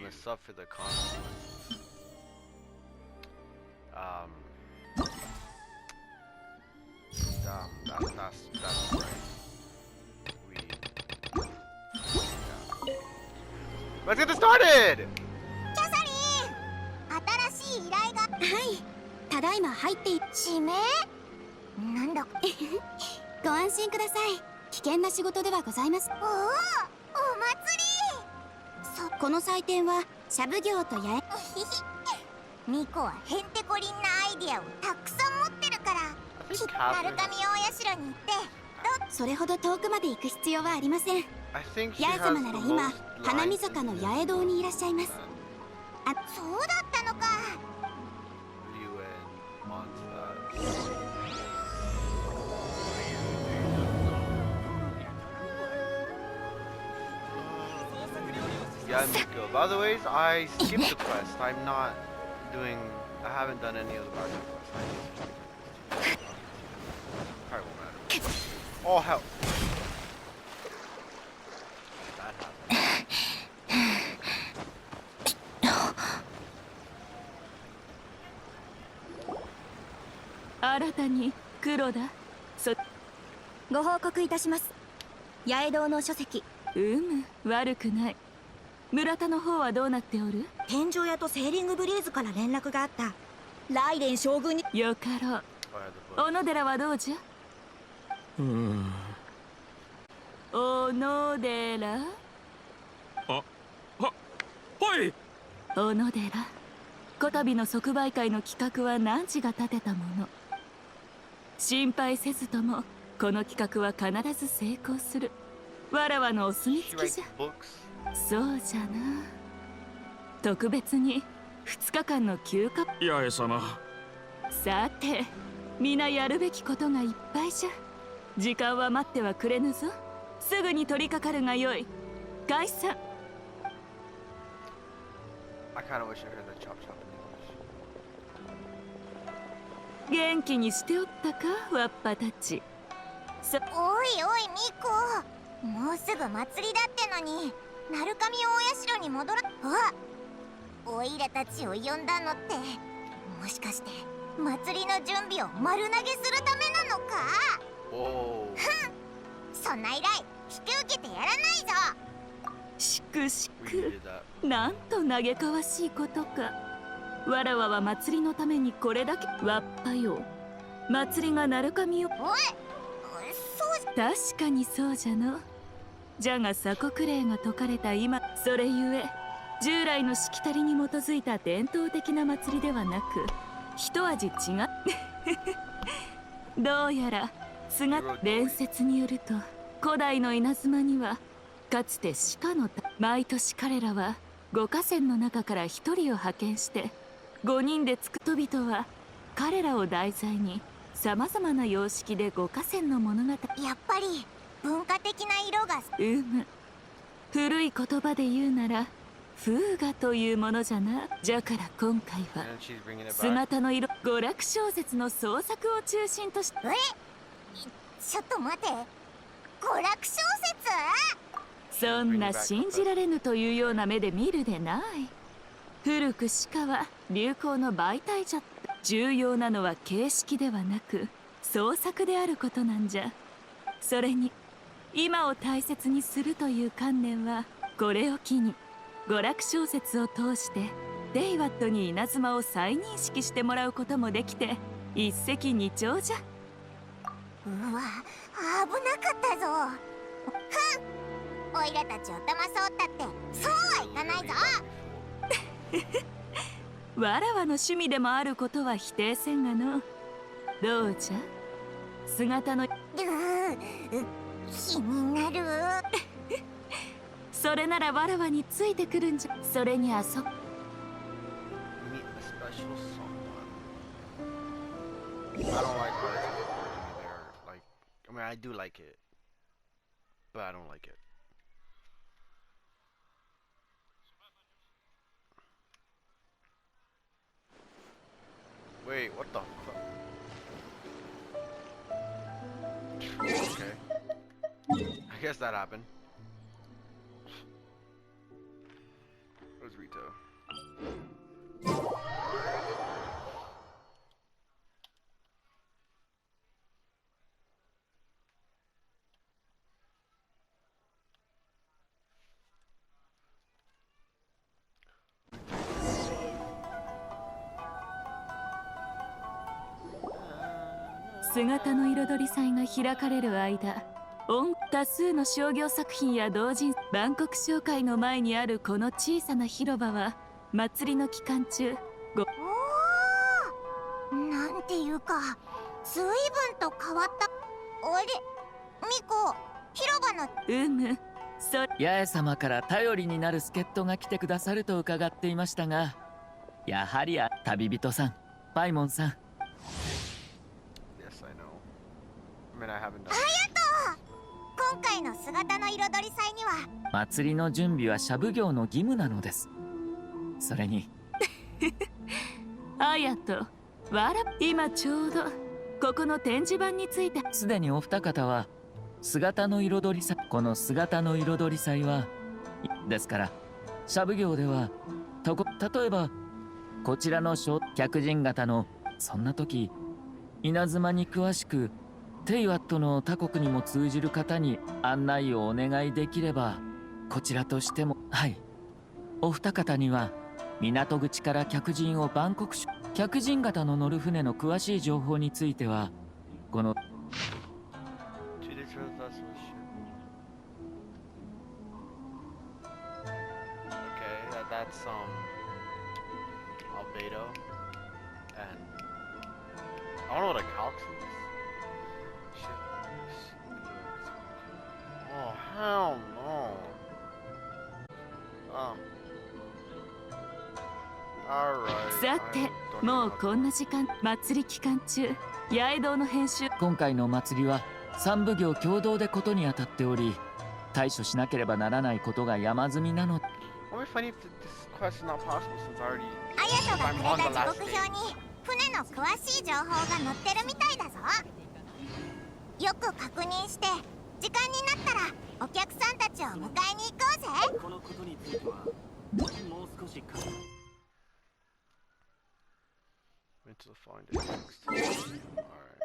a sub for the console. That's right. Let's get this started! キャサリン、新しい依頼が。はい、ただいま入ってい。指名？なんだ。ご安心ください。危険な仕事ではございます。おお、お祭り。この祭典はシャブ業と八重。ミコはへんてこりんなアイディアをたくさん持ってるから、鳴神大社に行って。それほど遠くまで行く必要はありません。八重様なら今、花見坂の八重堂にいらっしゃいます。あ、そうだったのか。Yeah, Miko. By the way, I skipped the quest. I'm not doing. I haven't done any of the background quests. Probably won't matter. Oh hell! That happened. 新たに黒だ。ご報告いたします。八重堂の書籍。悪くない。村田の方はどうなっておる？天井屋とセーリングブリーズから連絡があった。ライデン将軍に。よかろう。小野寺はどうじゃ？小野寺？はい。小野寺。こたびの即売会の企画は汝が立てたもの。心配せずともこの企画は必ず成功する。わらわのお墨付きじゃ。そうじゃな。特別に2日間の休暇。八重様。さて、皆やるべきことがいっぱいじゃ。時間は待ってはくれぬぞ。すぐに取り掛かるがよい。解散。I kind of wish I heard that chop chop in English. 元気にしておったか、わっぱたち。おいおいミコ、もうすぐ祭りだってのに鳴神大社に戻ら。おいらたちを呼んだのってもしかして祭りの準備を丸投げするためなのか。そんな依頼引き受けてやらないぞ。しくしく、なんと嘆かわしいことか。わらわは祭りのためにこれだけ。わっぱよ、祭りが鳴神を。おい、そうじゃ。確かにそうじゃの。じゃが鎖国令が解かれた今、それゆえ従来のしきたりに基づいた伝統的な祭りではなく、一味違っどうやら伝説によると、古代の稲妻にはかつて鹿の毎年彼らは5河川の中から1人を派遣して5人でつく。人々は彼らを題材にさまざまな様式で5河川の物語。やっぱり文化的な色が。古い言葉で言うなら風雅というものじゃな。じゃから今回は姿の色娯楽小説の創作を中心として。ちょっと待て、娯楽小説？そんな信じられぬというような目で見るでない。古く鹿は流行の媒体じゃった。重要なのは形式ではなく創作であることなんじゃ。それに今を大切にするという観念はこれを機に娯楽小説を通してデイワットに稲妻を再認識してもらうこともできて一石二鳥じゃ。うわ、危なかったぞ。おいらたちを騙そうったってそうはいかないぞ。わらわの趣味でもあることは否定せんがの。どうじゃ姿の。気になる。それならわらわについてくるんじゃ。それにあそ。I mean, I do like it, but I don't like it. Wait, what the fuck? Okay. I guess that happened. Where's Rito?姿の彩り祭が開かれる間、多数の商業作品や同人万国商会の前にあるこの小さな広場は祭りの期間中おお、なんていうか随分と変わった。あれ、ミコ、広場の八重様から頼りになる助っ人が来てくださると伺っていましたが、やはり旅人さん、パイモンさん。Yes, I know. I mean, I haven't done. 今回の姿の彩り祭には祭りの準備は社奉行の義務なのです。それにあやとわら、今ちょうどここの展示板についてすでにお二方は姿の彩り祭、この姿の彩り祭はですから、社奉行では例えばこちらの客人型の、そんな時稲妻に詳しくテイワットの他国にも通じる方に案内をお願いできれば、こちらとしても。はい、お二方には港口から客人をバンコク客人型の乗る船の詳しい情報についてはこのThat's Albedo, and I don't know what a calx is. Shit. Oh hell no. Alright. さて、もうこんな時間、祭り期間中、八重堂の編集。今回の祭りは三奉行共同でことに当たっており、対処しなければならないことが山積みなの。Wonder if I need to, this quest is not possible since I already. あやとが I'm く on れ the た last 時刻 day. 表に船の詳しい情報が載ってるみたいだぞ。よく確認して、時間になったらお客さんたちを迎えに行こうぜ。このことについてはもう少し考え。Went to the following day next. Alright.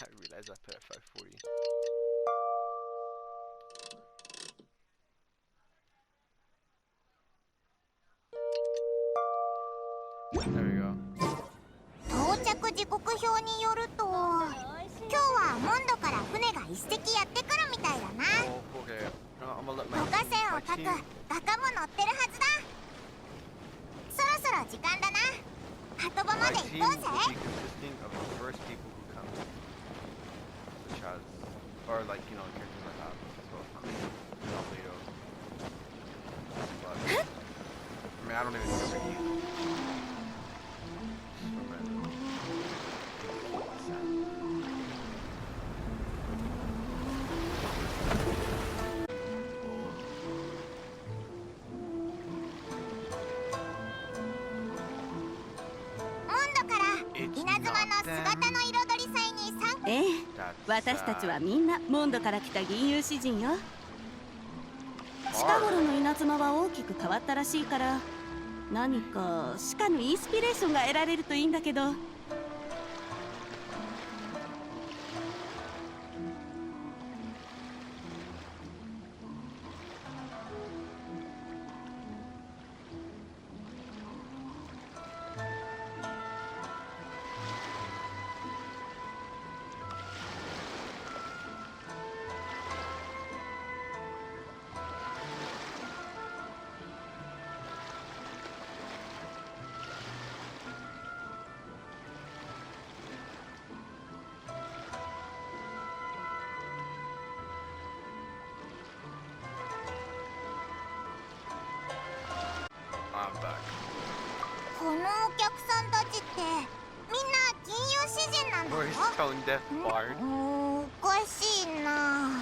I realized I put at 540. There we go. 到着時刻表によると、今日はモンドから船が一隻やってくるみたいだな。 Oh, okay. I'm gonna let 渡河線を my 書く team. 画家も乗ってるはずだ。そろそろ時間だな。鳩場ま My で team 行 will こう be ぜ。 consisting of the first people who come to which has, or like, you know, characters I have. So, Albedo. But, I mean, I don't even remember you. It's 稲妻の not 姿の them. 彩り祭に参加。ええ、 That's 私たちは sad. みんなモンドから来た銀融詩人よ。近頃の稲妻は大きく変わったらしいから、何かしかのインスピレーションが得られるといいんだけど。I'm back. このお客さんたちってみんな銀融詩人なんだ Where's ろ。 Tone Death Bard? おかしいな。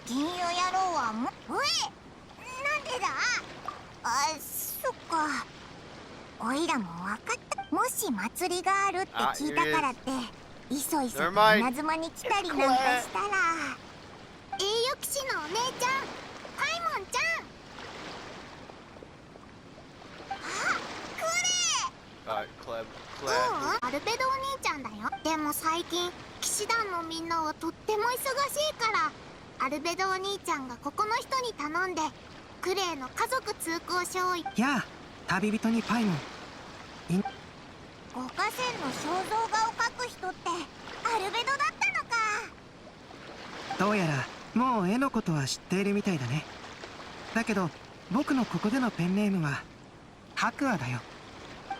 銀融野郎はもうえ、なんゃんも分かった。もし祭りがあるって聞いたからっていそいそと Never mind. 稲妻に来たりなんかしたら、栄誉騎士のお姉ちゃんパイモンちゃん、あ、クレ Cleb. アルベドお兄ちゃんだよ。でも最近騎士団のみんなはとっても忙しいから、アルベドお兄ちゃんがここの人に頼んでクレイの家族通行証を。やあ、旅人にパイモン。五河川の肖像画を描く人ってアルベドだったのか。どうやらもう絵のことは知っているみたいだね。だけど僕のここでのペンネームは白亜だよ。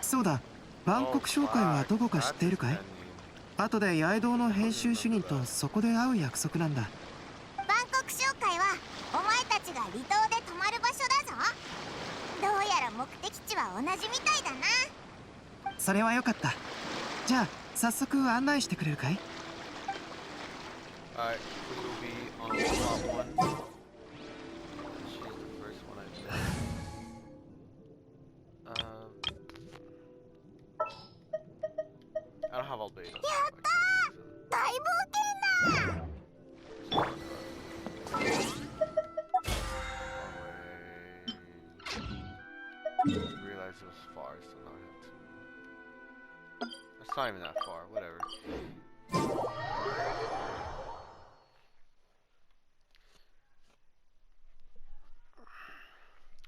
そうだ、万国商会はどこか知っているかい？後で八重堂の編集主任とそこで会う約束なんだ。万国商会はお前たちが離島で泊まる場所だぞ。どうやら目的地は同じみたいだな。それはよかった。じゃあ早速案内してくれるかい？ Alright, we will be on plot 1. She's the first one I met. I don't have all data. 大冒険だ。Realize it was far, so now I have to. It's not even that far, whatever.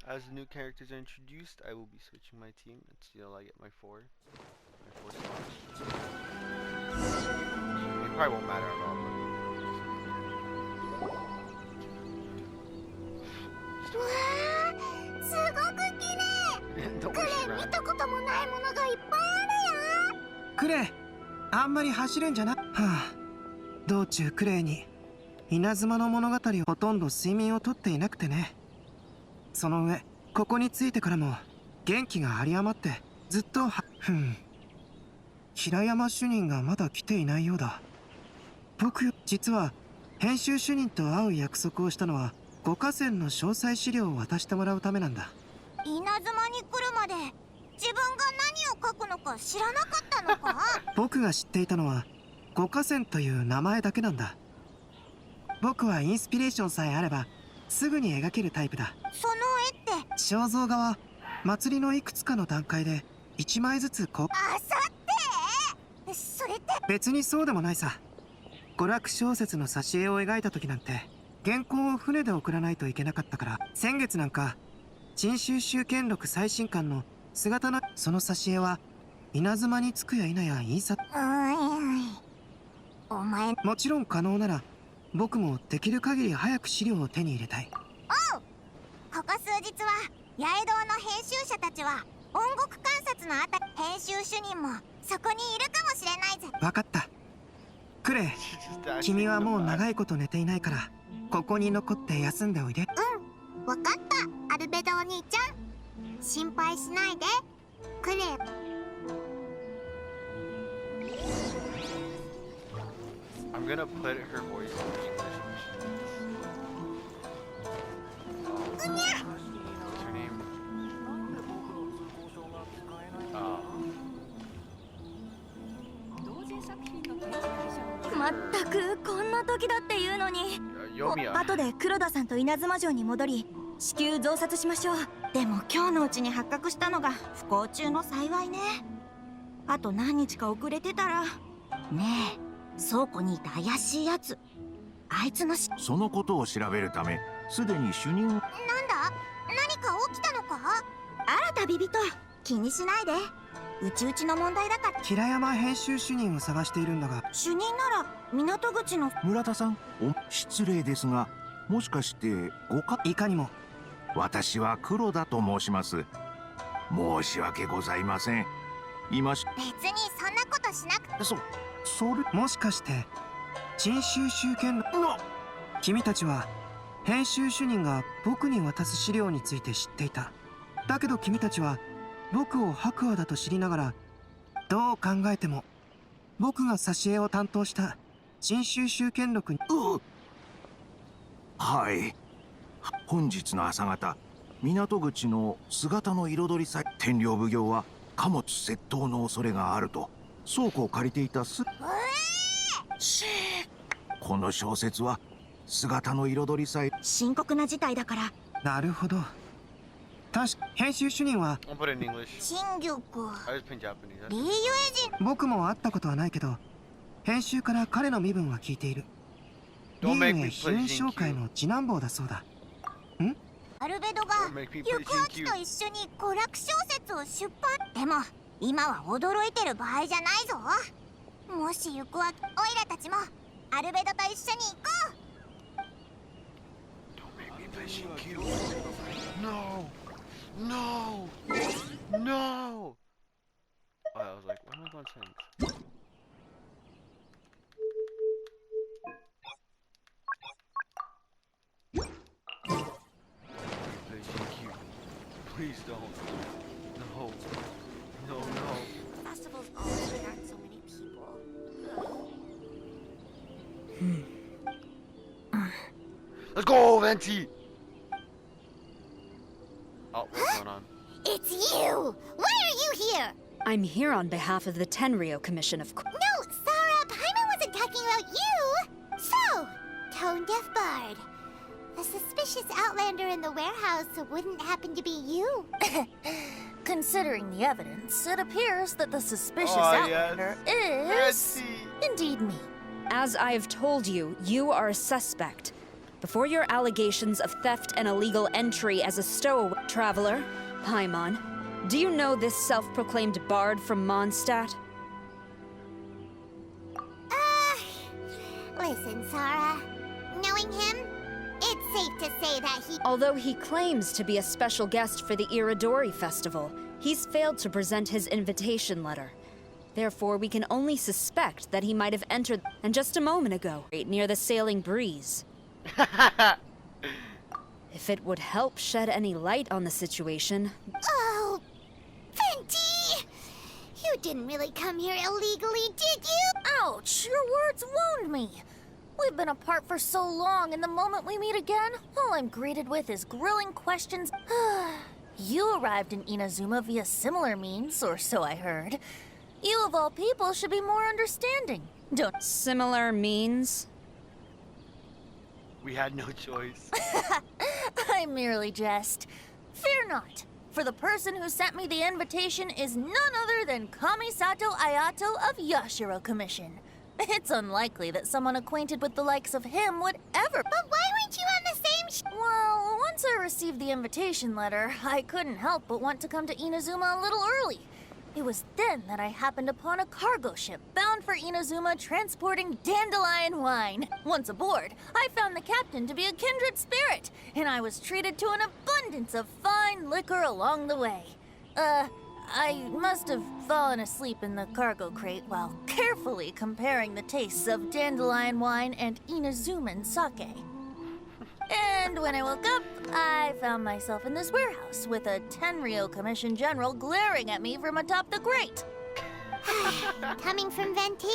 As new characters are introduced, I will be switching my team until I get my four slots. It probably won't matter at all. Wow, すごく綺麗。 Don't ク wish レイ around. 見たこともないものがいっぱいあるよ。クレイ、あんまり走るんじゃな。はあ、道中クレイに稲妻の物語をほとんど睡眠をとっていなくてね。その上ここに着いてからも元気が有り余ってずっと平山主任がまだ来ていないようだ。僕実は編集主任と会う約束をしたのは五河川の詳細資料を渡してもらうためなんだ。稲妻に来るまで自分が何を書くのか知らなかったのか。僕が知っていたのは五河川という名前だけなんだ。僕はインスピレーションさえあればすぐに描けるタイプだ。その絵って肖像画は祭りのいくつかの段階で1枚ずつあさってそれって別にそうでもないさ。娯楽小説の挿絵を描いた時なんて原稿を船で送らないといけなかったから、先月なんか陳収集権録最新刊の姿のその挿絵は稲妻に着くや否や印刷。お前もちろん可能なら僕もできる限り早く資料を手に入れたい。ここ数日は八重堂の編集者たちは音楽観察のあたり、編集主任もそこにいるかもしれないぜ。分かった。クレイ、君はもう長いこと寝ていないからここに残って休んでおいで。わかった、アルベドお兄ちゃん。心配しないで。クレイ。I'm gonna put her voice in English. What's her name? まったくこんな時だっていうのに。後で黒田さんと稲妻城に戻り至急増刷しましょう。でも今日のうちに発覚したのが不幸中の幸いね。あと何日か遅れてたら。ねえ、倉庫にいた怪しいやつ、あいつのそのことを調べるためすでに主任を。なんだ、何か起きたのか。あら旅人、気にしないで。うちうちの問題だから。平山編集主任を探しているんだが。主任なら港口の。村田さん、失礼ですがもしかしていかにも。私は黒田と申します。申し訳ございません。今別にそんなことしなくて。それもしかして陳収集権君たちは編集主任が僕に渡す資料について知っていた。だけど君たちは僕を白亜だと知りながら、どう考えても僕が挿絵を担当した陳収集権録に。はい、本日の朝方港口の姿の彩り祭天領奉行は貨物窃盗の恐れがあると倉庫を借りていたこの小説は姿の彩りさえ深刻な事態だから。なるほど。確か編集主任は I'll put it in English. 新玉 I just put Japanese. 理由人。僕も会ったことはないけど、編集から彼の身分は聞いている。リ Don't ー make ウ me ェ play 秘運商会 GQ. の次男坊だそうだ。アルベドが Don't make me 行 play く秋と GQ. 一緒に娯楽小説を出版。でも今は驚いてる場合じゃないぞ。もし行く秋、オイラたちもアルベドと一緒に行こう。 Don't make me play GQ. No. No. No. Oh, I was like, what am I going to send? Play GQ. Please don't. No. No, no. Festivals always attract so many people. Let's go, Venti! Oh, what's going on? It's you! Why are you here? I'm here on behalf of the Tenryo Commission, of course. No, Sarah, Paimon wasn't talking about you! So, Tone Deaf Bard. The suspicious outlander in the warehouse wouldn't happen to be you. Considering the evidence, it appears that the suspicious Oh, outlander yes. is Venti! indeed me. As I have told you, you are a suspect. Before your allegations of theft and illegal entry as a stowaway traveler, Paimon, do you know this self-proclaimed bard from Mondstadt? Listen, Sarah. Knowing him, it's safe to say that he... Although he claims to be a special guest for the Irodori festival, he's failed to present his invitation letter. Therefore, we can only suspect that he might have entered, and just a moment ago, right near the Sailing Breeze. If it would help shed any light on the situation... Oh, Venti! You didn't really come here illegally, did you? Ouch! Your words wound me. We've been apart for so long, and the moment we meet again, all I'm greeted with is grilling questions. You arrived in Inazuma via similar means, or so I heard. You of all people should be more understanding. Don't. Similar means? We had no choice. I merely jest. Fear not, for the person who sent me the invitation is none other than Kamisato Ayato of Yashiro Commission. It's unlikely that someone acquainted with the likes of him would ever... But why weren't you on the same Well, once I received the invitation letter, I couldn't help but want to come to Inazuma a little early. It was then that I happened upon a cargo ship bound for Inazuma transporting dandelion wine. Once aboard, I found the captain to be a kindred spirit, and I was treated to an abundance of fine liquor along the way. I must have fallen asleep in the cargo crate while carefully comparing the tastes of dandelion wine and Inazuman sake. And when I woke up, I found myself in this warehouse with a Tenryo Commission general glaring at me from atop the grate. Coming from Venti,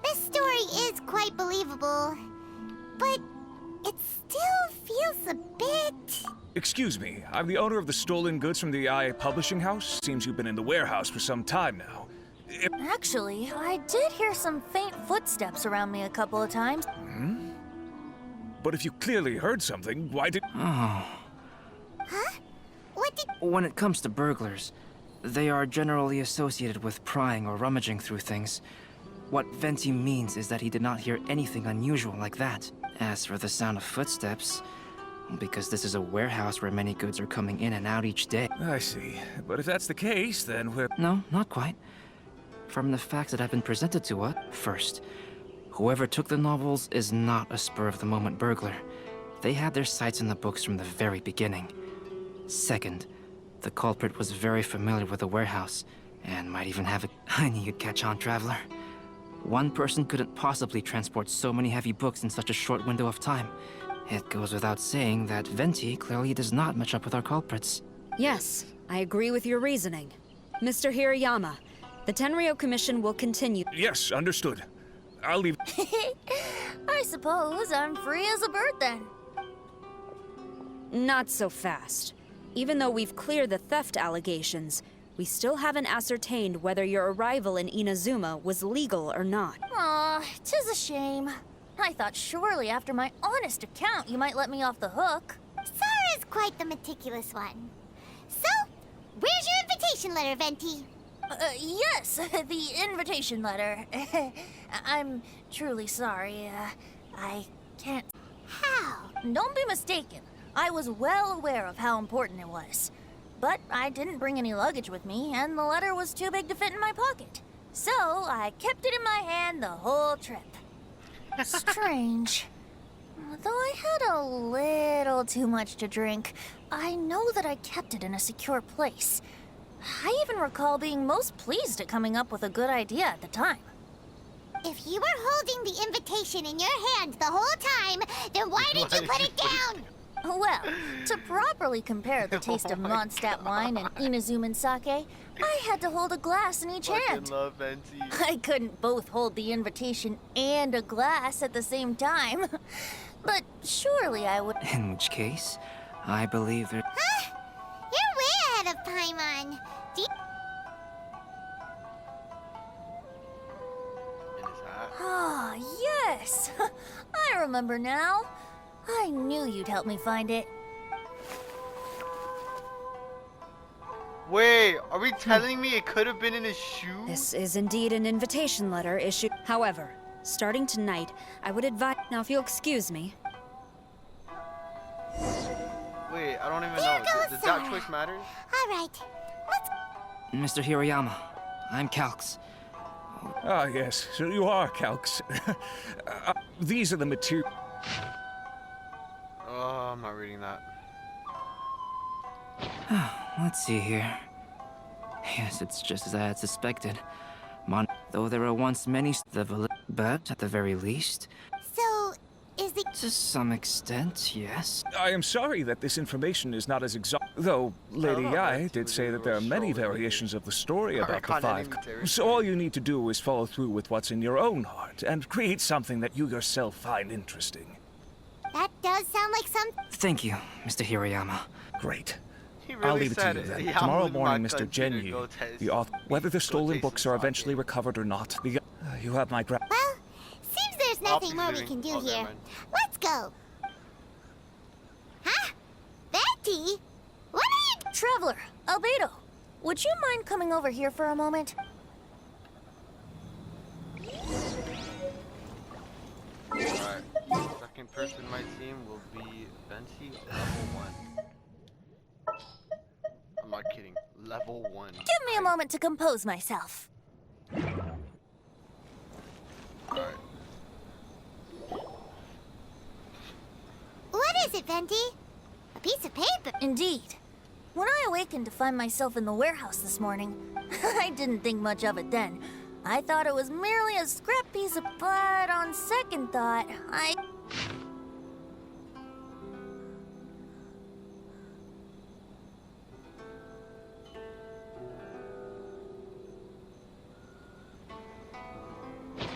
this story is quite believable. But it still feels a bit... Excuse me, I'm the owner of the stolen goods from the IA publishing house. Seems you've been in the warehouse for some time now. Actually, I did hear some faint footsteps around me a couple of times. But if you clearly heard something, why did... Huh? What did... When it comes to burglars, they are generally associated with prying or rummaging through things. What Venti means is that he did not hear anything unusual like that. As for the sound of footsteps, because this is a warehouse where many goods are coming in and out each day. I see. But if that's the case, then we're... No, not quite. From the facts that have been presented to us, first, whoever took the novels is not a spur-of-the-moment burglar. They had their sights on the books from the very beginning. Second, the culprit was very familiar with the warehouse, and might even have a... I knew you'd catch on, Traveler. One person couldn't possibly transport so many heavy books in such a short window of time. It goes without saying that Venti clearly does not match up with our culprits. Yes, I agree with your reasoning. Mr. Hirayama, the Tenryo Commission will continue. Yes, understood. I'll leave... I suppose I'm free as a bird then. Not so fast. Even though we've cleared the theft allegations, we still haven't ascertained whether your arrival in Inazuma was legal or not. Aw, 'tis a shame. I thought surely after my honest account you might let me off the hook. Sara's quite the meticulous one. So, where's your invitation letter, Venti? Yes, the invitation letter. I'm truly sorry. I can't. How? Don't be mistaken. I was well aware of how important it was. But I didn't bring any luggage with me, and the letter was too big to fit in my pocket. So I kept it in my hand the whole trip. Strange. Though I had a little too much to drink, I know that I kept it in a secure place. I even recall being most pleased at coming up with a good idea at the time. If you were holding the invitation in your hand the whole time, then why did you put it down? Well, to properly compare the taste of Mondstadt wine and Inazuman sake, I had to hold a glass in each hand. Love Venti. I couldn't both hold the invitation and a glass at the same time. But surely I would. In which case, I believe there. Huh? You're way ahead of Paimon. In his hat. Ah, yes! I remember now. I knew you'd help me find it. Wait, are we telling me it could have been in his shoe? This is indeed an invitation letter issued. However, starting tonight, I would advise. Now, if you'll excuse me. Wait, I don't even There know. goes Does that Sarah. choice matter? All right, let's. Mr. Hiroyama, I'm Calx. Ah, yes, so you are Calx. These are the material. Oh, I'm not reading that. Let's see here. Yes, it's just as I had suspected. Though there were once many but at the very least, So, is the. to some extent, yes. I am sorry that this information is not as exact. Though Lady know, Ai that's did say really that there are many solid. variations of the story about the Archon five. enemy territory. So all you need to do is follow through with what's in your own heart and create something that you yourself find interesting. That does sound like some. Thank you, Mr. Hiroyama. Great. He really I'll leave it to said you then. Yeah, Tomorrow I'm leaving morning, my Mr. country to Genyi, go taste- the author, whether the stolen taste books the are sake. eventually recovered or not, you have my Well, seems there's nothing more we leaving. can do Oh, never here. mind. Let's go. Huh? Betty? What are you? Traveler, Albedo, would you mind coming over here for a moment? Alright. Second person in my team will be Venti, level 1. I'm not kidding. Level 1. Give me a moment to compose myself. Alright. What is it, Venti? A piece of paper. Indeed. When I awakened to find myself in the warehouse this morning, I didn't think much of it then. I thought it was merely a scrap piece of, but on second thought,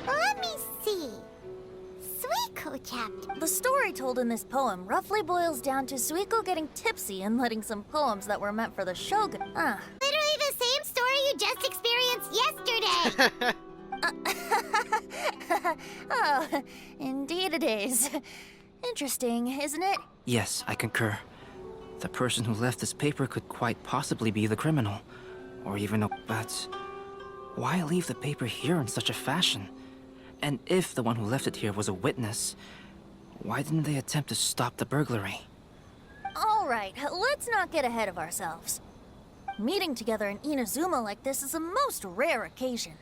Let me see. Suiko chapter. The story told in this poem roughly boils down to Suiko getting tipsy and letting some poems that were meant for the shogun. Literally the same story you just experienced yesterday. Oh, indeed it is. Interesting, isn't it? Yes, I concur. The person who left this paper could quite possibly be the criminal. Or even a... But... why leave the paper here in such a fashion? And if the one who left it here was a witness, why didn't they attempt to stop the burglary? All right, let's not get ahead of ourselves. Meeting together in Inazuma like this is a most rare occasion.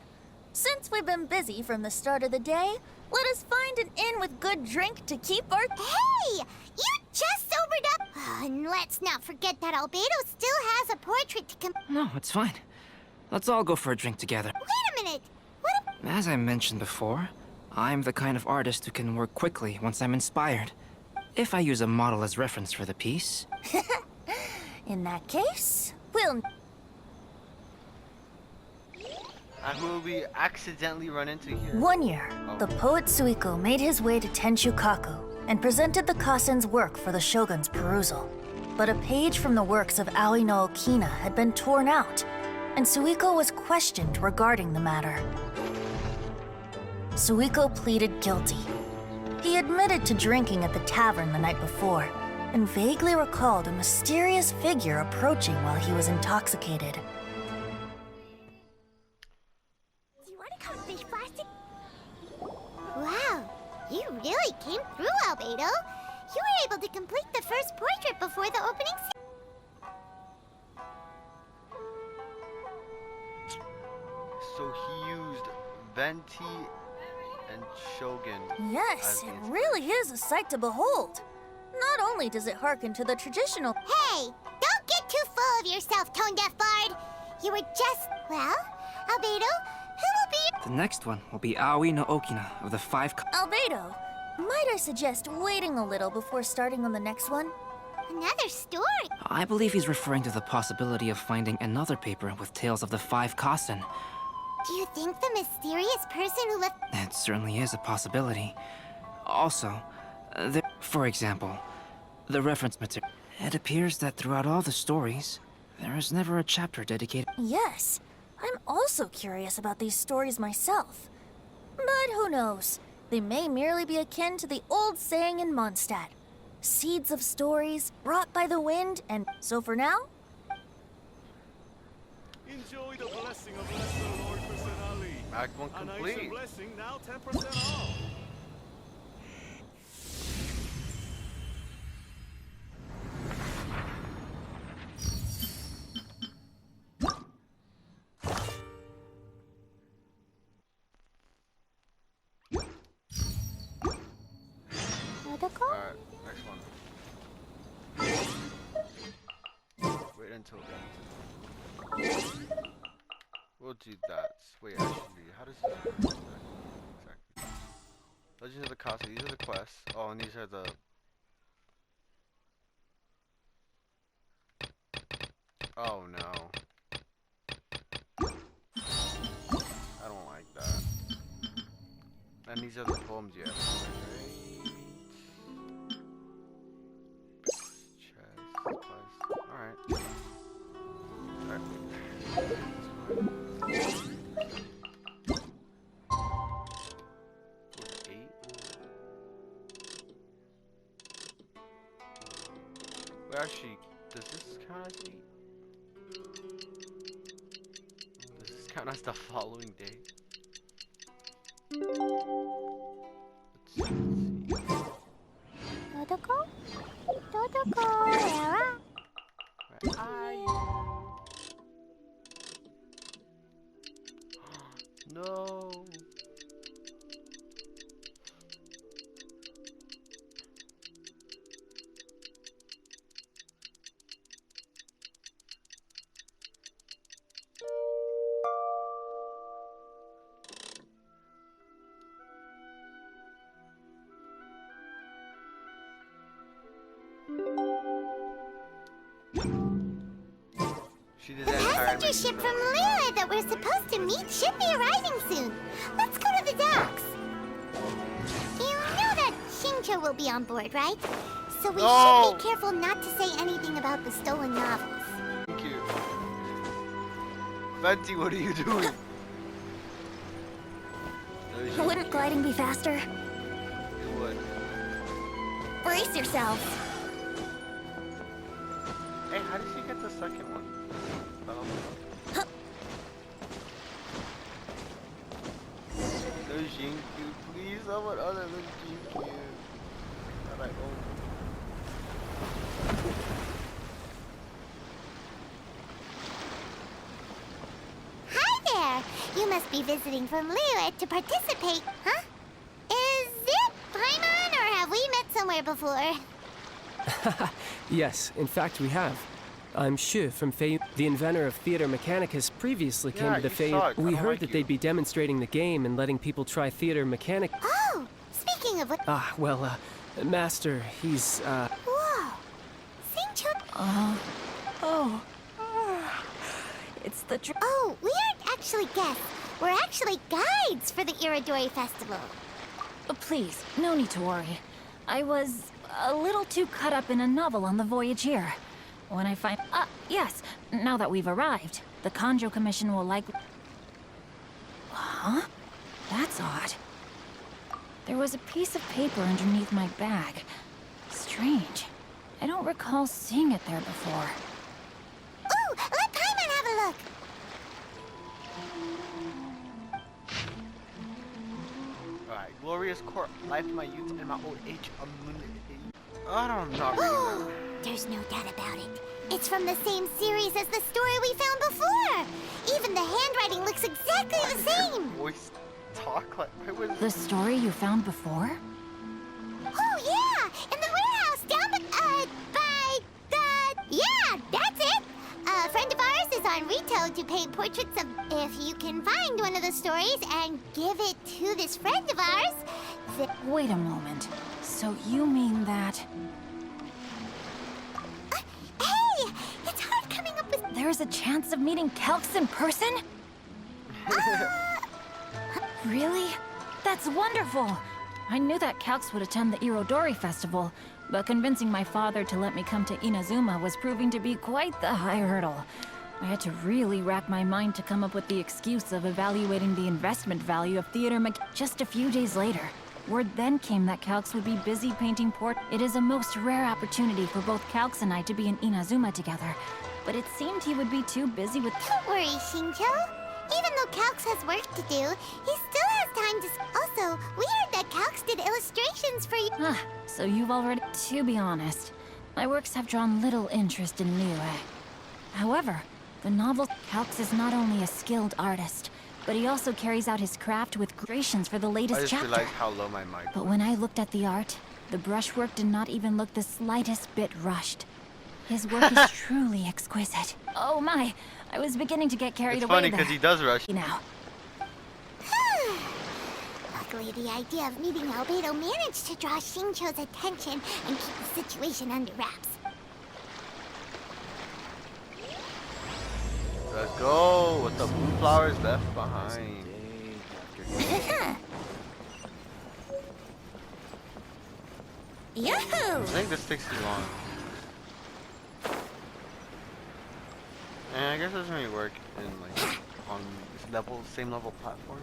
Since we've been busy from the start of the day, let us find an inn with good drink to keep our... Hey! You just sobered up! And let's not forget that Albedo still has a portrait to No, it's fine. Let's all go for a drink together. Wait a minute! As I mentioned before, I'm the kind of artist who can work quickly once I'm inspired. If I use a model as reference for the piece... In that case, we'll... And who will we accidentally run into here? One year, the poet Suiko made his way to Tenshukaku and presented the Kasen's work for the shogun's perusal. But a page from the works of Aoi no Okina had been torn out, and Suiko was questioned regarding the matter. Suiko pleaded guilty. He admitted to drinking at the tavern the night before, and vaguely recalled a mysterious figure approaching while he was intoxicated. Do you want to come fish plastic? Wow, you really came through, Albedo. You were able to complete the first portrait before the opening So he used Venti and Shogun. Yes, it really is a sight to behold. Not only does it harken to the traditional— Hey, don't get too full of yourself, tone-deaf bard. You were just, well, Albedo, who will be— The next one will be Aoi no Okina of the five. Albedo, might I suggest waiting a little before starting on the next one? Another story. I believe he's referring to the possibility of finding another paper with tales of the five Kasen. Do you think the mysterious person who left— It certainly is a possibility. Also, for example, the reference material. It appears that throughout all the stories, there is never a chapter dedicated. Yes, I'm also curious about these stories myself. But who knows? They may merely be akin to the old saying in Mondstadt. Seeds of stories brought by the wind, and so for now, Enjoy the blessing of Lesser Lord Personali. Act 1 A nice complete. blessing, now 10% off. Alright, next one. Wait until then. We'll do that. Wait, actually, how does this work? Exactly. Legends of the Casa, these are the quests. Oh, and these are the... Oh no. I don't like that. And these are the poems you have to write, right? Chest, quest. Alright. Wait, actually, does this count as 8? Does this count as the following day? Let's see. Dodoko? Dodoko, where Where are you? No. She did The that entire passenger ship from Liyue that we're supposed to meet should be arriving soon. Let's go to the docks. You know that Shincho will be on board, right? So we should be careful not to say anything about the stolen novels. Thank you. Venti, what are you doing? wouldn't gliding be faster? It would. Brace yourselves. Hey, how did she get the second one? No Jinkyu, please, someone other than Jinkyu. That I own. Hi there! You must be visiting from Liyue to participate, huh? Is it Paimon, or have we met somewhere before? Yes, in fact we have. I'm Shu from Fei, the inventor of Theater Mechanicus previously came to the Fei. We heard that they'd be demonstrating the game and letting people try Theater Mechanic. Oh, speaking of what— Master, he's, Whoa! Singcho— It's the Oh, we aren't actually guests. We're actually guides for the Irodori Festival. Please, no need to worry. I was a little too caught up in a novel on the voyage here. When I find... yes. Now that we've arrived, the Kanjo Commission will likely... Huh? That's odd. There was a piece of paper underneath my bag. Strange. I don't recall seeing it there before. Ooh, let Paimon have a look. Alright, glorious court, life in my youth and my old age. I'm not reading that. There's no doubt about it. It's from the same series as the story we found before. Even the handwriting looks exactly the same. Voice talk like I was. The story you found before? Oh yeah, in the warehouse down by the... Yeah, that's it. A friend of ours is on retail to paint portraits of... If you can find one of the stories and give it to this friend of ours, Wait a moment. So you mean that... Hey, it's hard coming up with... There's a chance of meeting Calx in person? Really? That's wonderful! I knew that Calx would attend the Irodori festival, but convincing my father to let me come to Inazuma was proving to be quite the high hurdle. I had to really rack my mind to come up with the excuse of evaluating the investment value of Theater Just a few days later, word then came that Calx would be busy painting It is a most rare opportunity for both Calx and I to be in Inazuma together, but it seemed he would be too busy with... Don't worry, Shincho. Even though Calx has work to do, he still has time to... Also, we heard that Calx did illustrations for you. So you've already... To be honest, my works have drawn little interest in Niue. However, the novel... Calx is not only a skilled artist, but he also carries out his craft with creations for the latest I just chapter. realized how low my mic was. But when I looked at the art, the brushwork did not even look the slightest bit rushed. His work is truly exquisite. Oh my, I was beginning to get carried away there. It's funny because he does rush. Now. Luckily, the idea of meeting Albedo managed to draw Shincho's attention and keep the situation under wraps. Let's go with the blue flowers left behind. Yahoo! I think this takes too long. And I guess it doesn't really work in like on this level, same level platform.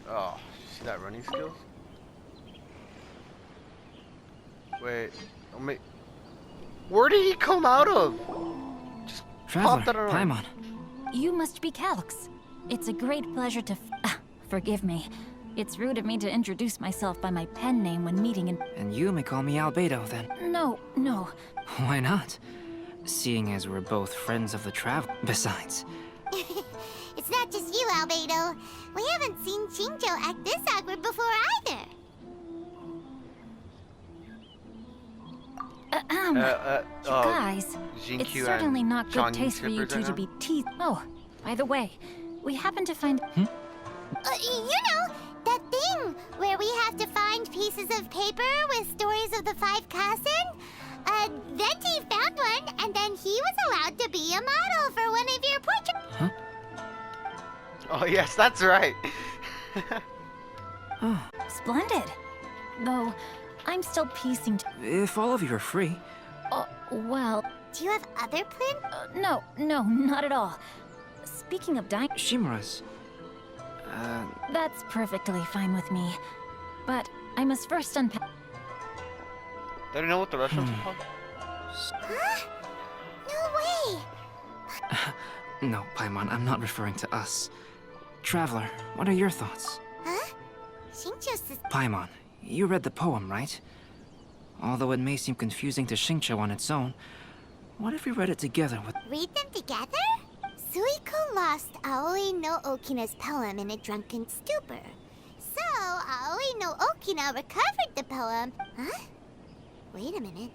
Oh, see that running skills? Wait, where did he come out of? Just Traveler, popped out of Paimon. You must be Calx. It's a great pleasure to forgive me. It's rude of me to introduce myself by my pen name when meeting in... And you may call me Albedo, then. No. Why not? Seeing as we're both friends of the travel. Besides... It's not just you, Albedo. We haven't seen Shincho act this awkward before either. Guys, it's certainly not good taste for you two right to be teased. Oh, by the way, we happen to find... You know, that thing where we have to find pieces of paper with stories of the 5 Kasen? Venti found one, and then he was allowed to be a model for one of your portraits. Huh? Oh yes, that's right. Oh. Splendid. Though, I'm still piecing... If all of you are free... well... Do you have other plans? No, not at all. Speaking of Shimura's... That's perfectly fine with me. But I must first unpack... Do you know what the restaurant's called? Huh? No way! No, Paimon, I'm not referring to us. Traveler, what are your thoughts? Huh? Shincho says... Paimon, you read the poem, right? Although it may seem confusing to Shincho on its own, what if we read it together with... Read them together? Suiko lost Aoi no Okina's poem in a drunken stupor. So, Aoi no Okina recovered the poem. Huh? Wait a minute.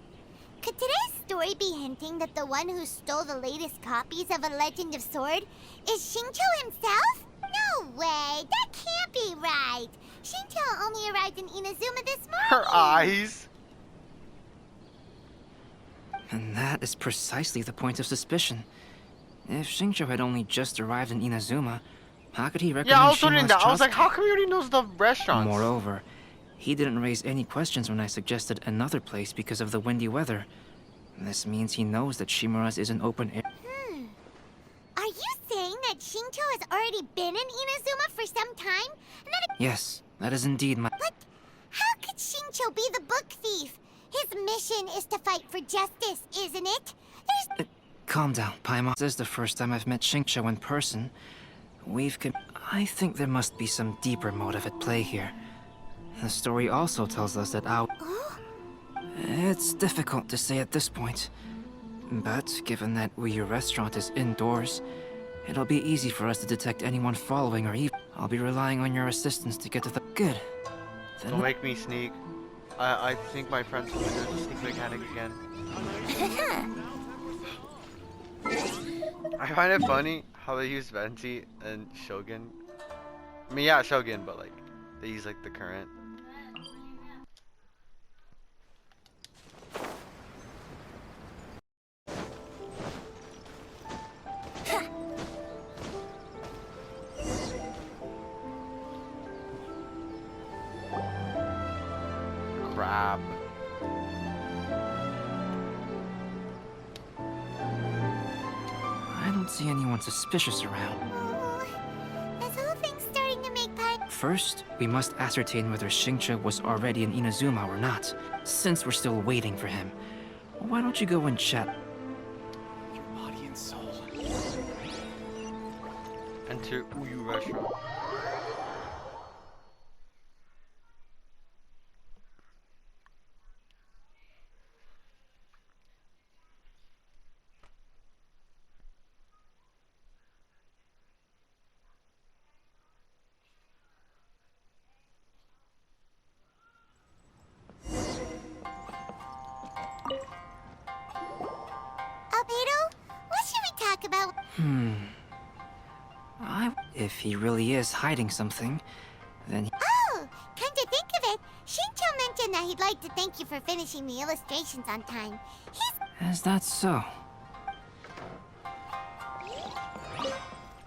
Could today's story be hinting that the one who stole the latest copies of A Legend of Sword is Shincho himself? No way! That can't be right! Shincho only arrived in Inazuma this morning! Her eyes! And that is precisely the point of suspicion. If Shincho had only just arrived in Inazuma, How could he recommend Yeah, I was wondering Shinra's that. I was like, trust? how come he already knows the restaurants? Moreover, he didn't raise any questions when I suggested another place because of the windy weather. This means he knows that Shimura's is an open air. Are you saying that Shincho has already been in Inazuma for some time? And that Yes, that is indeed my... But how could Shincho be the book thief? His mission is to fight for justice, isn't it? There's... Calm down, Paimon. This is the first time I've met Shincho in person. I think there must be some deeper motive at play here. The story also tells us that It's difficult to say at this point. But given that Uyu Restaurant is indoors, it'll be easy for us to detect anyone following or even. I'll be relying on your assistance to get to the... Good. Then Don't make me sneak. I think my friend told me there's a sneak mechanic again. I find it funny how they use Venti and Shogun. I mean, yeah, Shogun, but like, they use like the current. Crab. I don't see anyone suspicious around. This whole thing's starting to make pie. First, we must ascertain whether Shincha was already in Inazuma or not, since we're still waiting for him. Why don't you go and chat? Your body and soul. Enter Uyu Restaurant. Albedo, what should we talk about? If he really is hiding something, then Oh, come to think of it, Shincho mentioned that he'd like to thank you for finishing the illustrations on time. Is that so?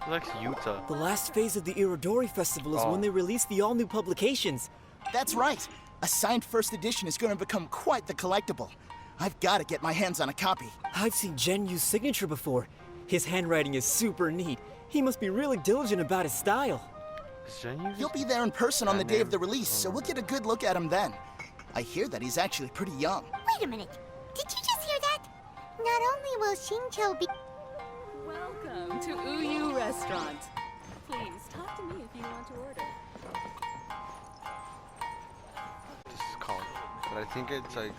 He likes Yuta. The last phase of the Irodori Festival is when they release the all-new publications. That's right. A signed first edition is going to become quite the collectible. I've got to get my hands on a copy. I've seen Genyu's signature before. His handwriting is super neat. He must be really diligent about his style. He'll be there in person on the day of the release, so we'll get a good look at him then. I hear that he's actually pretty young. Wait a minute, did you just hear that? Not only will Shincho be... Welcome to Uyu Restaurant. Please talk to me if you want to order. This is called, but I think it's like,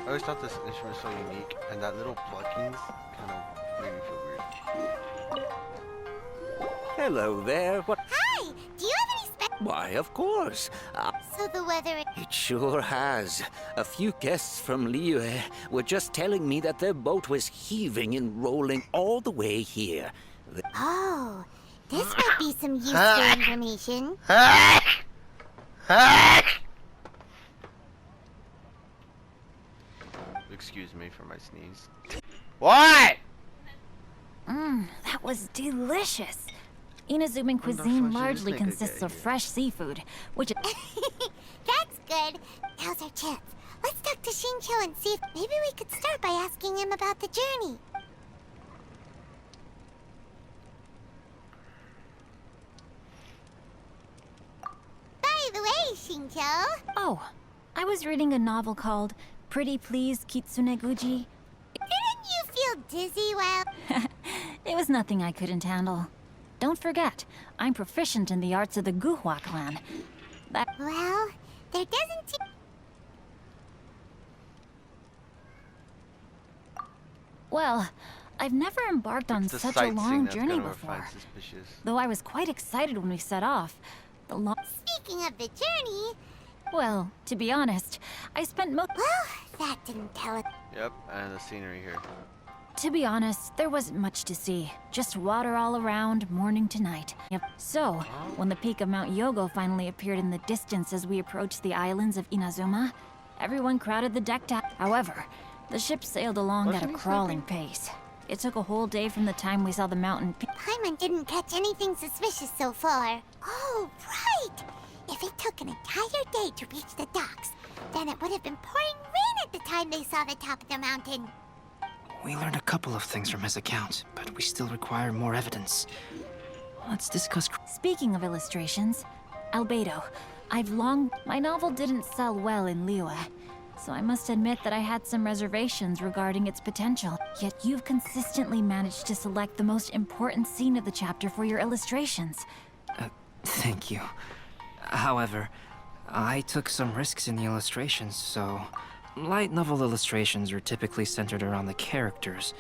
I always thought this instrument was so unique, and that little pluckings kind of made me feel weird. Hello there. What? Hi! Do you have any Why, of course. So the weather... It sure has. A few guests from Liyue were just telling me that their boat was heaving and rolling all the way here. Oh, this might be some useful information. Excuse me for my sneeze. What? That was delicious. Inazuman cuisine largely consists of fresh seafood, which... That's good. Now's our chance. Let's talk to Shincho and see if maybe we could start by asking him about the journey. By the way, Shincho... Oh, I was reading a novel called Pretty Please Kitsune Guji. Didn't you feel dizzy while... It was nothing I couldn't handle. Don't forget, I'm proficient in the arts of the Guhua clan. Well, there doesn't seem... Well, I've never embarked on such a long journey before. Though I was quite excited when we set off. Speaking of the journey... Well, to be honest, I spent most... Well, that didn't tell it. Yep, and the scenery here. To be honest, there wasn't much to see. Just water all around, morning to night. Yep. So, when the peak of Mount Yogo finally appeared in the distance as we approached the islands of Inazuma, everyone crowded the deck top. However, the ship sailed along at a crawling pace. It took a whole day from the time we saw the mountain. Paimon didn't catch anything suspicious so far. Oh, right! If it took an entire day to reach the docks, then it would have been pouring rain at the time they saw the top of the mountain. We learned a couple of things from his account, but we still require more evidence. Let's discuss... Speaking of illustrations, Albedo, my novel didn't sell well in Liyue, so I must admit that I had some reservations regarding its potential. Yet you've consistently managed to select the most important scene of the chapter for your illustrations. Thank you. However, I took some risks in the illustrations, so... Light novel illustrations are typically centered around the characters.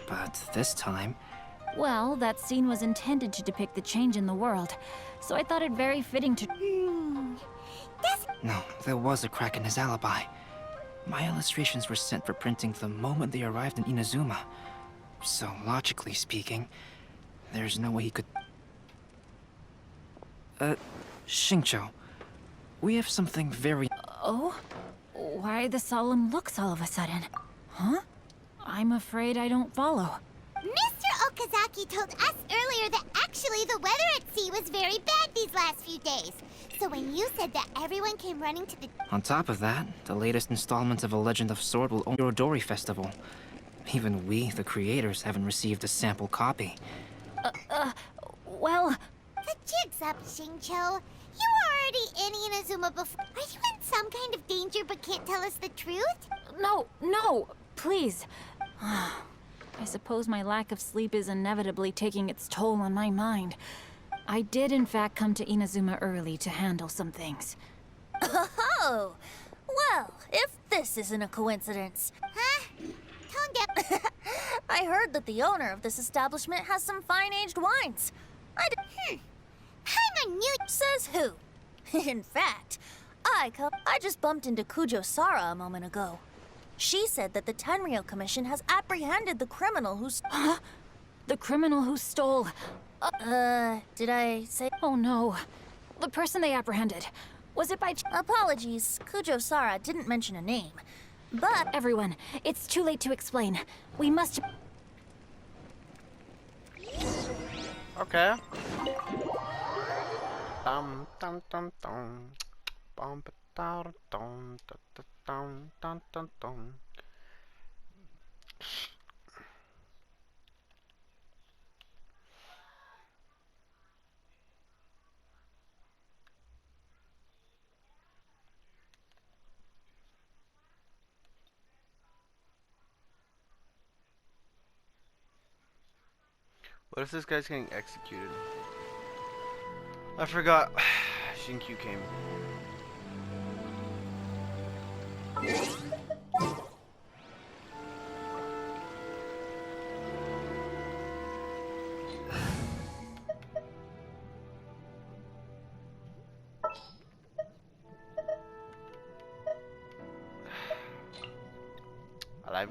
But this time... Well, that scene was intended to depict the change in the world, so I thought it very fitting to... No, there was a crack in his alibi. My illustrations were sent for printing the moment they arrived in Inazuma. So, logically speaking, there's no way he could... Xingqiu, we have something very... Oh? Why the solemn looks all of a sudden? Huh? I'm afraid I don't follow. Mr. Okazaki told us earlier that actually the weather at sea was very bad these last few days. So when you said that everyone came running to the... On top of that, the latest installment of A Legend of Sword will own the Irodori Festival. Even we, the creators, haven't received a sample copy. Well... The jig's up, Xingqiu. You were already in Inazuma before. Are you in some kind of danger but can't tell us the truth? No, please. I suppose my lack of sleep is inevitably taking its toll on my mind. I did in fact come to Inazuma early to handle some things. Oh! Well, if this isn't a coincidence. Huh? Tone down. I heard that the owner of this establishment has some fine-aged wines. Paimon knew... Says who? In fact, I just bumped into Kujo Sara a moment ago. She said that the Tenryou Commission has apprehended the criminal who's... Huh? The criminal who stole... did I say... Oh no. The person they apprehended. Was it by... Apologies, Kujo Sara didn't mention a name. But... Everyone, it's too late to explain. We must... Okay. Dum dum dum dum. Bum ba dum dum dum dum dum dum. What if this guy's getting executed? I forgot. Xingqiu came.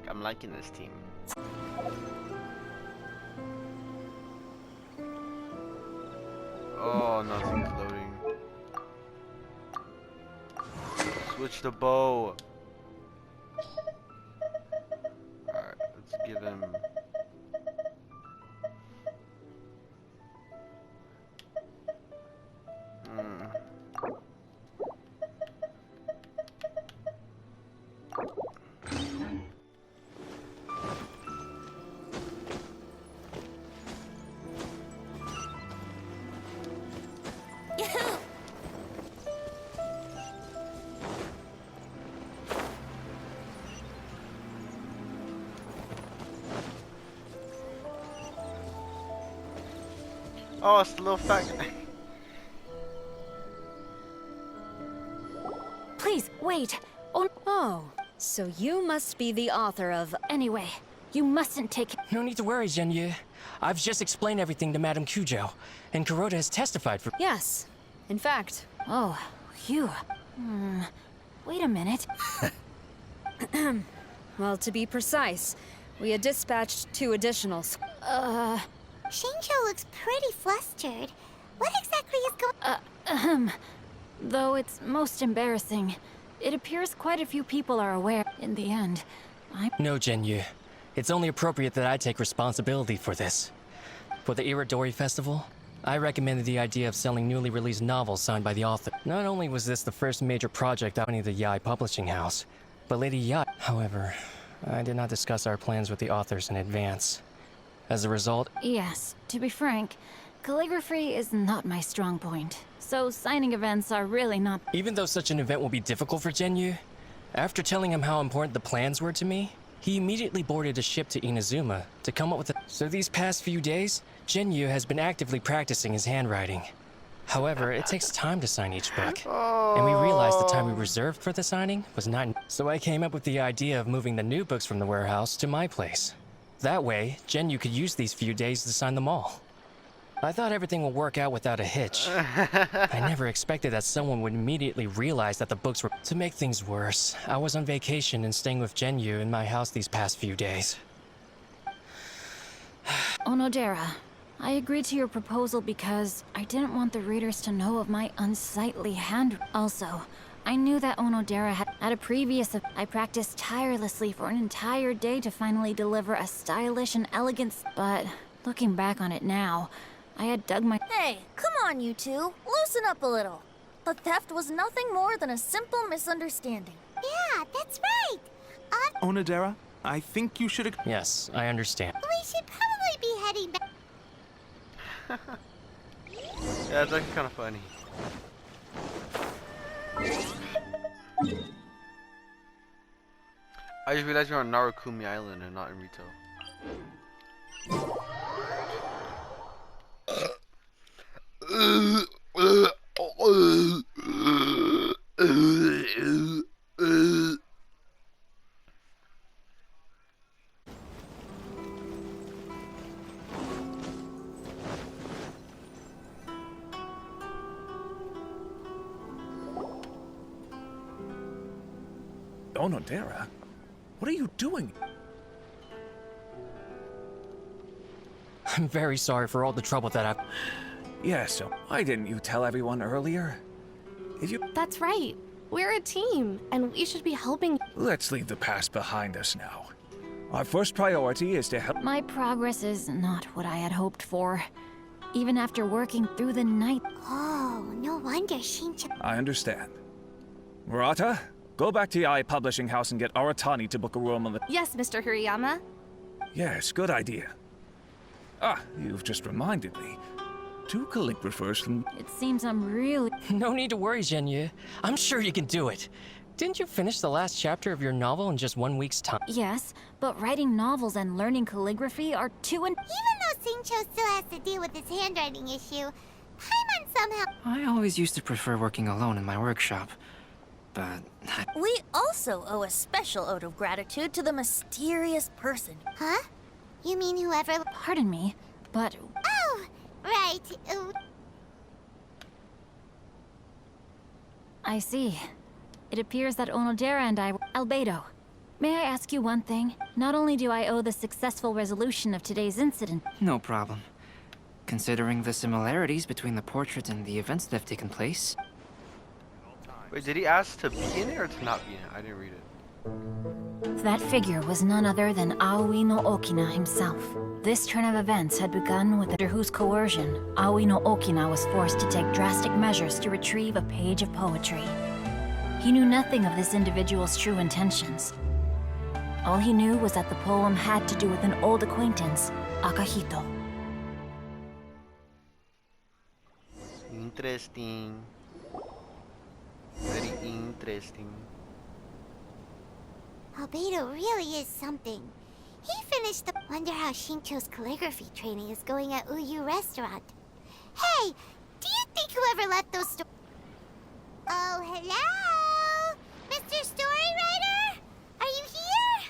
I'm liking this team. Oh, nothing's loading. Switch the bow. Alright, let's give him... Oh, it's the little fat guy. Please, wait. Oh, so you must be the author of... Anyway, you mustn't take... No need to worry, Zhenyu. I've just explained everything to Madame Kujo, and Kuroda has testified for... Yes. In fact... Oh, phew. Wait a minute. Well, to be precise, we had dispatched 2 additionals. Xingqiu looks pretty flustered. What exactly is going... Though it's most embarrassing, it appears quite a few people are aware. In the end, No, Zhenyu. it's only appropriate that I take responsibility for this. For the Irodori Festival, I recommended the idea of selling newly released novels signed by the author. Not only was this the first major project out of the Yai Publishing House, but Lady Yai... However, I did not discuss our plans with the authors in advance. As a result... Yes, to be frank, calligraphy is not my strong point, so signing events are really not... Even though such an event will be difficult for Genyu, after telling him how important the plans were to me, he immediately boarded a ship to Inazuma to come up with a... So these past few days, Genyu has been actively practicing his handwriting. However, it takes time to sign each book, and we realized the time we reserved for the signing was not... So I came up with the idea of moving the new books from the warehouse to my place. That way, Genyu could use these few days to sign them all. I thought everything would work out without a hitch. I never expected that someone would immediately realize that the books were... To make things worse, I was on vacation and staying with Genyu in my house these past few days. Onodera, I agreed to your proposal because I didn't want the readers to know of my unsightly hand. Also, I knew that Onodera had... At a previous... I practiced tirelessly for an entire day to finally deliver a stylish and elegant... But, looking back on it now... I had dug my... Hey, come on, you two. Loosen up a little. The theft was nothing more than a simple misunderstanding. Yeah, that's right. Onodera, I think you should... Yes, I understand. We should probably be heading back. Yeah, that's kind of funny. I just realized you're on Narukumi Island and not in Rito. Onodera? What are you doing? I'm very sorry for all the trouble that I've... Yes, so why didn't you tell everyone earlier? If you... That's right. We're a team, and we should be helping... Let's leave the past behind us now. Our first priority is to help... My progress is not what I had hoped for. Even after working through the night... Oh, no wonder Shincho... I understand. Murata, go back to the Yai Publishing House and get Aratani to book a room on the... Yes, Mr. Hirayama. Yes, good idea. Ah, you've just reminded me. 2 calligraphers from... It seems I'm really... No need to worry, Genyu. I'm sure you can do it. Didn't you finish the last chapter of your novel in just 1 week's time? Yes, but writing novels and learning calligraphy are two and... Even though Shincho still has to deal with his handwriting issue, Paimon somehow... I always used to prefer working alone in my workshop, but... We also owe a special ode of gratitude to the mysterious person. Huh? You mean whoever... Pardon me, but... Oh, right. I see. It appears that Onodera and I were... Albedo, may I ask you one thing? Not only do I owe the successful resolution of today's incident... No problem. Considering the similarities between the portrait and the events that have taken place... Wait, did he ask to be in it or to not be in it? I didn't read it. That figure was none other than Aoi no Okina himself. This turn of events had begun with under whose coercion, Aoi no Okina was forced to take drastic measures to retrieve a page of poetry. He knew nothing of this individual's true intentions. All he knew was that the poem had to do with an old acquaintance, Akahito. Interesting. Very interesting. Albedo really is something. He finished the... Wonder how Shincho's calligraphy training is going at Uyu Restaurant. Hey, do you think whoever left those Oh, hello? Mr. Storywriter? Are you here?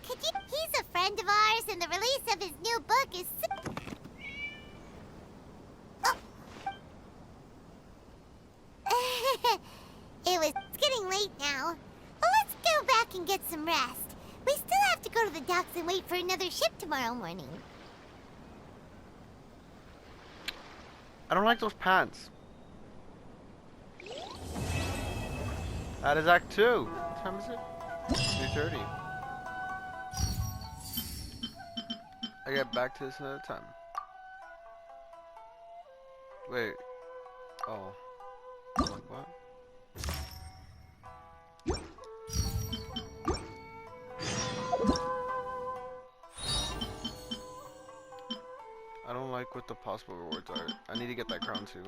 Could you... He's a friend of ours and the release of his new book is... It's getting late now. Well, let's go back and get some rest. We still have to go to the docks and wait for another ship tomorrow morning. I don't like those pants. That is Act 2. What time is it? 3:30. I get back to this another time. Wait. Oh. What? I don't like what the possible rewards are. I need to get that crown too.